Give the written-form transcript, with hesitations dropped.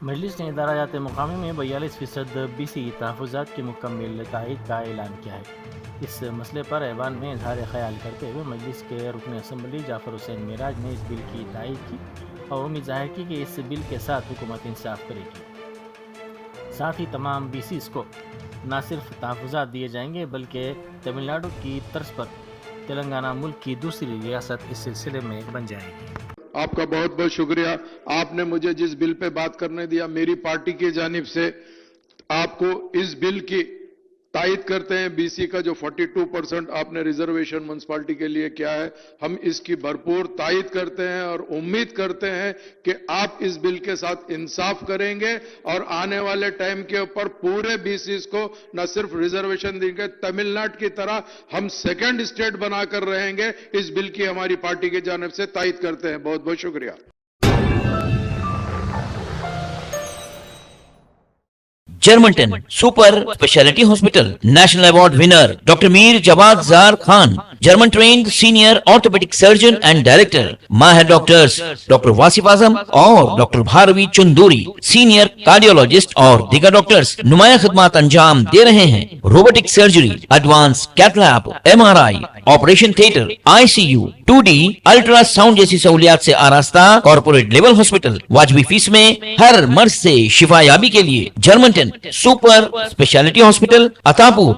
مجلس نے ادارات مقامی میں 42% BC تحفظات کی مکمل تائید کا اعلان کیا ہے۔ اس مسئلے پر ایوان میں اظہار خیال کرتے ہوئے مجلس کے رکن اسمبلی جعفر حسین معراج نے اس بل کی تائید کی اور امید ظاہر کی کہ اس بل کے ساتھ حکومت انصاف کرے گی۔ ساتھ ہی تمام BCs کو نہ صرف تحفظات دیے جائیں گے بلکہ تمل ناڈو کی طرز پر تلنگانہ ملک کی دوسری ریاست اس سلسلے میں بن جائے گی۔ آپ کا بہت بہت شکریہ، آپ نے مجھے جس بل پہ بات کرنے دیا، میری پارٹی کی جانب سے آپ کو اس بل کی تائید کرتے ہیں۔ BC کا جو 42% آپ نے ریزرویشن میونسپلٹی کے لیے کیا ہے، ہم اس کی بھرپور تائید کرتے ہیں اور امید کرتے ہیں کہ آپ اس بل کے ساتھ انصاف کریں گے اور آنے والے ٹائم کے اوپر پورے BCs کو نہ صرف ریزرویشن دیں گے، تمل ناڈو کی طرح ہم سیکنڈ اسٹیٹ بنا کر رہیں گے۔ اس بل کی ہماری پارٹی کی جانب سے تائید کرتے ہیں۔ بہت بہت شکریہ۔ جرمنٹن super speciality hospital national award winner doctor Mir Jawad Zar Khan, German trained senior orthopaedic surgeon and director, ماہر ڈاکٹرز ڈاکٹر واصف اعظم اور doctor Bharavi Chanduri, senior cardiologist اور دیگر ڈاکٹرز نمایاں خدمات انجام دے رہے ہیں۔ Robotic surgery, advance cath lab, MRI، operation theatre, ICU، 2D ultrasound جیسی سہولیات سے آراستہ کارپوریٹ لیول ہاسپٹل، واجبی فیس میں ہر مرض سے شفا یابی کے لیے جرمنٹن سپر اسپیشلٹی ہاسپٹل، عطاپور۔